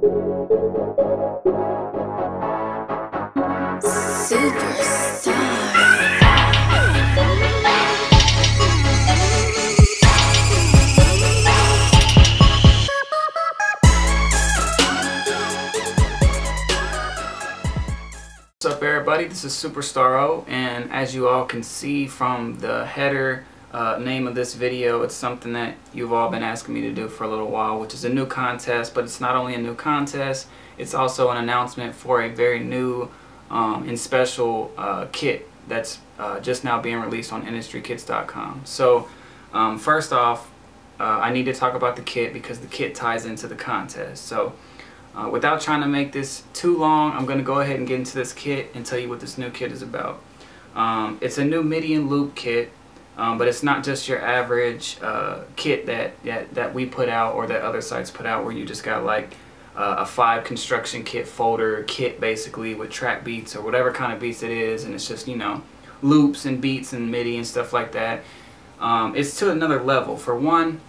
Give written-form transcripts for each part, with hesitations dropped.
What's up, everybody? This is Superstar O, and as you all can see from the header name of this video, it's something that you've all been asking me to do for a little while, which is a new contest. But it's not only a new contest, it's also an announcement for a very new and special kit that's just now being released on IndustryKits.com. So first off, I need to talk about the kit because the kit ties into the contest. So without trying to make this too long, I'm going to go ahead and get into this kit and tell you what this new kit is about. It's a new MIDI and loop kit, but it's not just your average kit that we put out or that other sites put out, where you just got like a 5 construction kit folder kit basically with track beats or whatever kind of beats it is, and it's just, you know, loops and beats and MIDI and stuff like that. It's to another level. For one,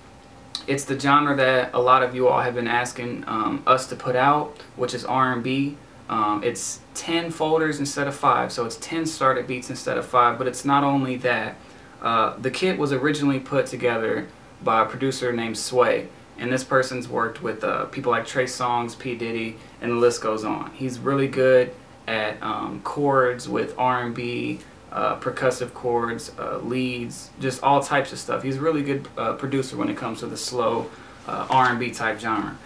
it's the genre that a lot of you all have been asking us to put out, which is R&B. It's 10 folders instead of 5, so it's 10 started beats instead of 5. But it's not only that. The kit was originally put together by a producer named Sway, and this person's worked with people like Trey Songz, P. Diddy, and the list goes on. He's really good at chords with R&B, percussive chords, leads, just all types of stuff. He's a really good producer when it comes to the slow R&B type genre.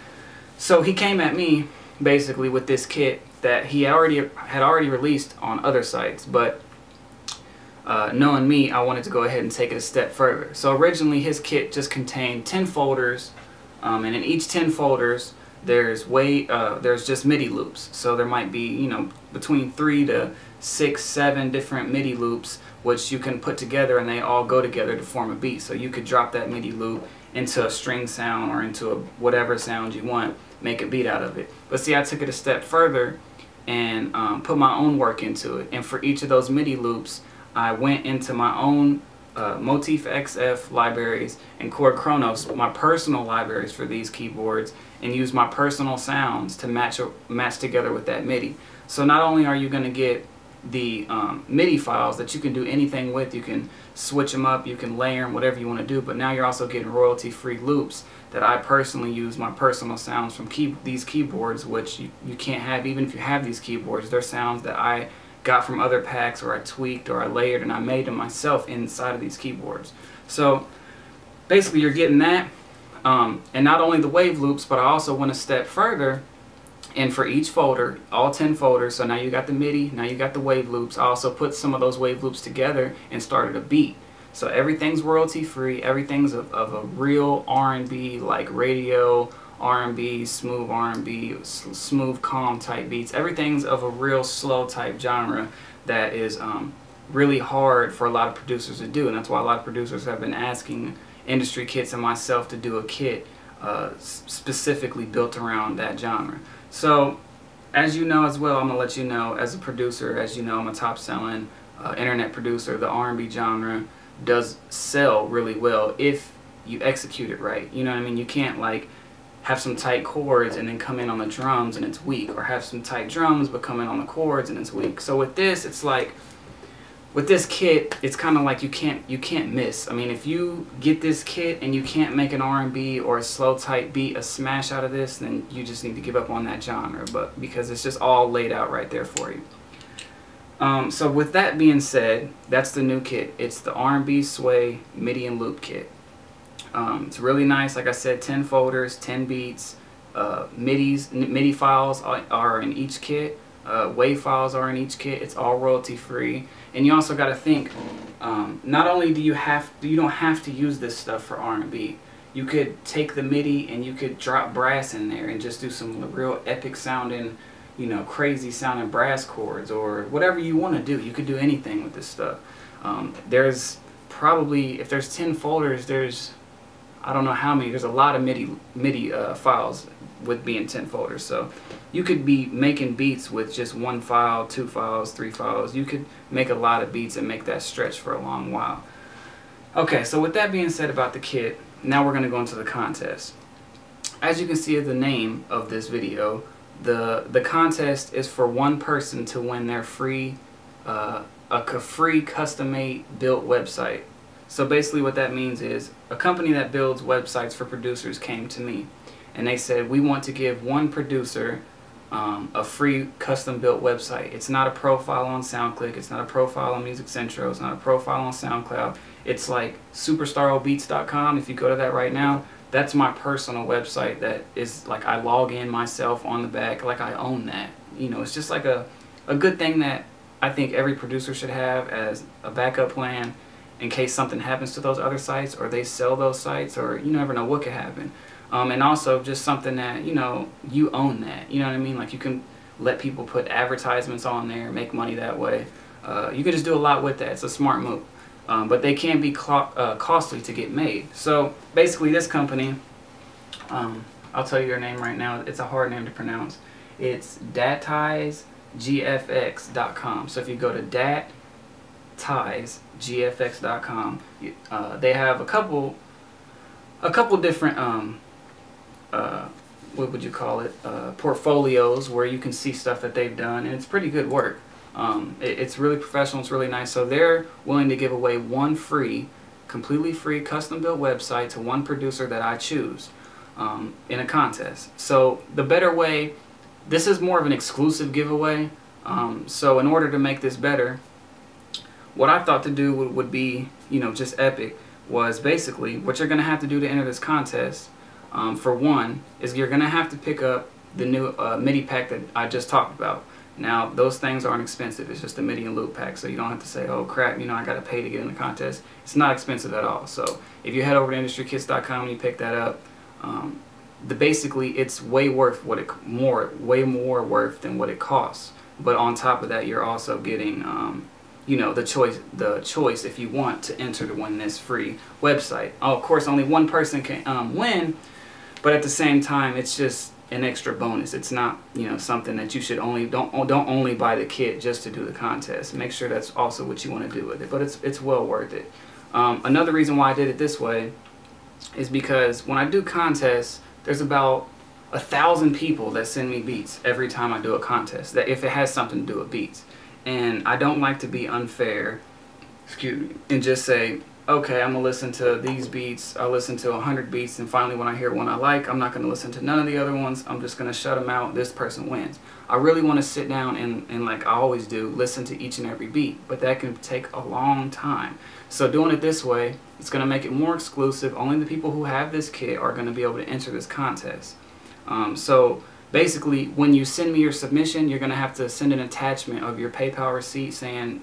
So he came at me basically with this kit that he had already released on other sites, but knowing me, I wanted to go ahead and take it a step further. So originally his kit just contained 10 folders, and in each 10 folders there's just MIDI loops. So there might be, you know, between 3 to 6, 7 different MIDI loops, which you can put together and they all go together to form a beat. So you could drop that MIDI loop into a string sound or into whatever sound you want, make a beat out of it. But see, I took it a step further and put my own work into it. And for each of those MIDI loops, I went into my own Motif XF libraries and Chord Chronos, my personal libraries for these keyboards, and use my personal sounds to match together with that MIDI. So not only are you going to get the MIDI files that you can do anything with, you can switch them up, you can layer them, whatever you want to do, but now you're also getting royalty-free loops that I personally use my personal sounds from these keyboards, which you can't have even if you have these keyboards. They're sounds that I got from other packs, or I tweaked, or I layered, and I made them myself inside of these keyboards. So basically you're getting that, and not only the wave loops, but I also went a step further, and for each folder, all 10 folders, so now you got the MIDI, now you got the wave loops, I also put some of those wave loops together and started a beat. So everything's royalty free, everything's of a real R&B, like radio R&B, smooth calm type beats. Everything's of a real slow type genre that is really hard for a lot of producers to do, and that's why a lot of producers have been asking Industry Kits and myself to do a kit specifically built around that genre. So as you know as well, I'm gonna let you know, as a producer, as you know, I'm a top selling internet producer. The R&B genre does sell really well if you execute it right. You know what I mean? You can't like have some tight chords and then come in on the drums and it's weak, or have some tight drums but come in on the chords and it's weak. So with this, it's like, with this kit, it's kind of like you can't miss. I mean, if you get this kit and you can't make an R&B or a slow type beat, a smash out of this, then you just need to give up on that genre, but because it's just all laid out right there for you. So with that being said, that's the new kit. It's the R&B Sway MIDI and loop kit. It's really nice. Like I said, 10 folders, 10 beats, MIDI files are in each kit, wave files are in each kit. It's all royalty free. And you also got to think, not only do you don't have to use this stuff for R&B. You could take the MIDI and you could drop brass in there and just do some real epic sounding, you know, crazy sounding brass chords, or whatever you want to do. You could do anything with this stuff. There's probably, if there's 10 folders, there's, I don't know how many, there's a lot of MIDI files with being 10 folders. So you could be making beats with just 1 file, 2 files, 3 files. You could make a lot of beats and make that stretch for a long while. Okay, so with that being said about the kit, now we're going to go into the contest. as you can see the name of this video, the contest is for one person to win their free free custom-made built website. So basically what that means is a company that builds websites for producers came to me and they said, we want to give one producer a free custom built website. It's not a profile on SoundClick, it's not a profile on Music Central, it's not a profile on SoundCloud. It's like superstarobeats.com. If you go to that right now, that's my personal website that is like I log in myself on the back, like I own that. You know, it's just like a good thing that I think every producer should have as a backup plan in case something happens to those other sites or they sell those sites, or you never know what could happen. And also just something that, you know, you own that. You know what I mean? Like you can let people put advertisements on there, make money that way. You can just do a lot with that. It's a smart move. But they can be costly to get made. So basically this company, I'll tell you your name right now. It's a hard name to pronounce. It's datizegfx.com. So if you go to datizegfx.com, they have a couple different what would you call it, portfolios where you can see stuff that they've done, and it's pretty good work. It's really professional, it's really nice. So they're willing to give away one free, completely free custom built website to one producer that I choose in a contest. So the better way, this is more of an exclusive giveaway. So in order to make this better, what I thought to do would be, you know, just epic, was basically what you're going to have to do to enter this contest, for one, is you're going to have to pick up the new MIDI pack that I just talked about. Now, those things aren't expensive. It's just a MIDI and loop pack, so you don't have to say, oh crap, you know, I got to pay to get in the contest. It's not expensive at all. So if you head over to industrykits.com and you pick that up, basically it's way worth what way more worth than what it costs. But on top of that, you're also getting you know, the choice if you want to enter to win this free website. Oh, of course, only one person can win, but at the same time, it's just an extra bonus. It's not, you know, something that you should don't only buy the kit just to do the contest. Make sure that's also what you want to do with it. But it's well worth it. Another reason why I did it this way is because when I do contests, there's about 1,000 people that send me beats every time I do a contest, that if it has something to do with beats. And I don't like to be unfair, excuse me, and just say, okay, I'm going to listen to these beats, I'll listen to 100 beats, and finally when I hear one I like, I'm not going to listen to none of the other ones, I'm just going to shut them out, this person wins. I really want to sit down and like I always do, listen to each and every beat, but that can take a long time. So doing it this way, it's going to make it more exclusive. Only the people who have this kit are going to be able to enter this contest. So basically, when you send me your submission, you're going to have to send an attachment of your PayPal receipt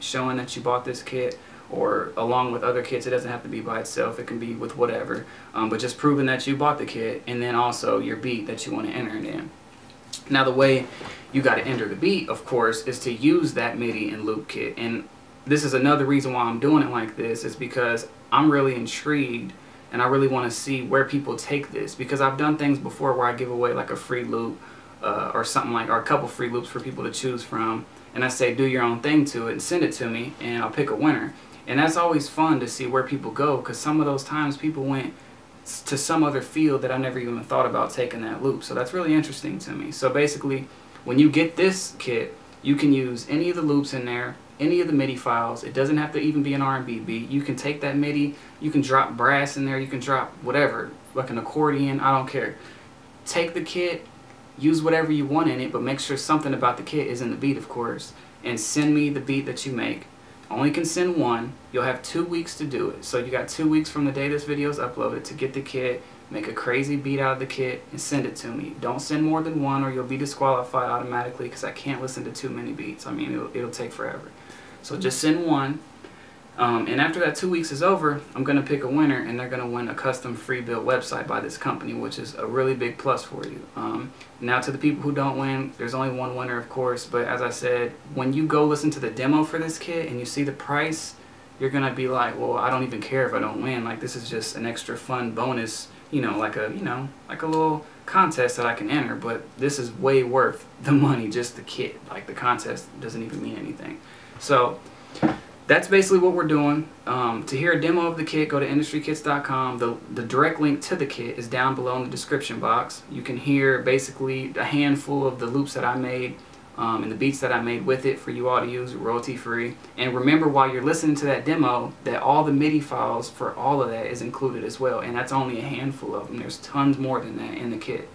showing that you bought this kit, or along with other kits. It doesn't have to be by itself, it can be with whatever, but just proving that you bought the kit, and then also your beat that you want to enter it in. Now the way you got to enter the beat, of course, is to use that MIDI and loop kit. And this is another reason why I'm doing it like this, is because I'm really intrigued and I really want to see where people take this, because I've done things before where I give away like a free loop or something like, or a couple free loops for people to choose from, and I say do your own thing to it and send it to me and I'll pick a winner. And that's always fun to see where people go, because some of those times people went to some other field that I never even thought about taking that loop. So that's really interesting to me. So basically, when you get this kit, you can use any of the loops in there, any of the MIDI files. It doesn't have to even be an R&B beat. You can take that MIDI, you can drop brass in there, you can drop whatever, like an accordion, I don't care. Take the kit, use whatever you want in it, but make sure something about the kit is in the beat, of course, and send me the beat that you make. Only can send one. You'll have 2 weeks to do it. So you got 2 weeks from the day this video is uploaded to get the kit, make a crazy beat out of the kit, and send it to me. Don't send more than one or you'll be disqualified automatically, because I can't listen to too many beats. I mean, it'll take forever. So just send one. And after that 2 weeks is over, I'm going to pick a winner, and they're going to win a custom free built website by this company, which is a really big plus for you. Now to the people who don't win, there's only one winner, of course, but as I said, when you go listen to the demo for this kit and you see the price, you're going to be like, well, I don't even care if I don't win. Like, this is just an extra fun bonus, you know, like a little contest that I can enter, but this is way worth the money, just the kit. Like, the contest doesn't even mean anything. So that's basically what we're doing. To hear a demo of the kit, go to industrykits.com. The direct link to the kit is down below in the description box. You can hear basically a handful of the loops that I made and the beats that I made with it for you all to use royalty free. And remember, while you're listening to that demo, that all the MIDI files for all of that is included as well, and that's only a handful of them. There's tons more than that in the kit.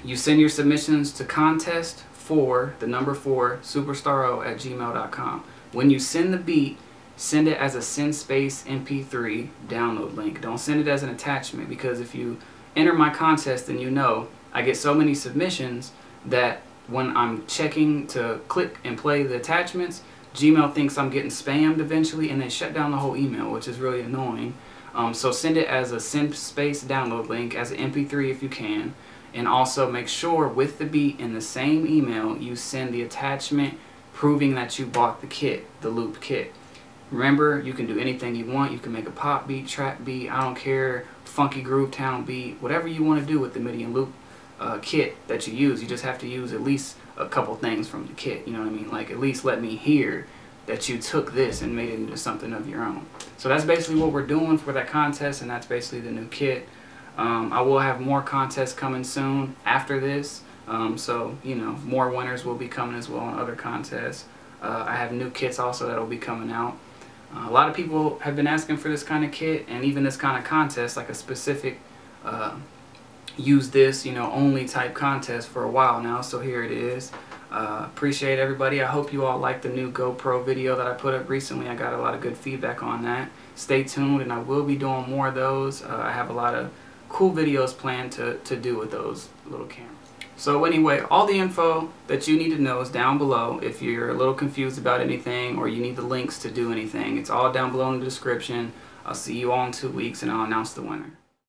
You send your submissions to contest for the number 4 superstaro@gmail.com. When you send the beat, send it as a send space MP3 download link. Don't send it as an attachment, because if you enter my contest, then you know I get so many submissions that when I'm checking to click and play the attachments, Gmail thinks I'm getting spammed eventually, and they shut down the whole email, which is really annoying. So send it as a send space download link, as an MP3 if you can. And also make sure with the beat in the same email you send the attachment proving that you bought the kit, the loop kit. Remember, you can do anything you want. You can make a pop beat, trap beat, I don't care, funky groove town beat, whatever you want to do with the MIDI and loop kit that you use. You just have to use at least a couple things from the kit, you know what I mean? Like, at least let me hear that you took this and made it into something of your own. So that's basically what we're doing for that contest, and that's basically the new kit. I will have more contests coming soon after this, so you know, more winners will be coming as well on other contests. I have new kits also that will be coming out. A lot of people have been asking for this kind of kit, and even this kind of contest, like a specific use this, you know, only type contest for a while now, so here it is. Appreciate everybody. I hope you all liked the new GoPro video that I put up recently. I got a lot of good feedback on that. Stay tuned, and I will be doing more of those. I have a lot of cool videos planned to do with those little cameras. So anyway, all the info that you need to know is down below. If you're a little confused about anything, or you need the links to do anything, it's all down below in the description. I'll see you all in 2 weeks, and I'll announce the winner.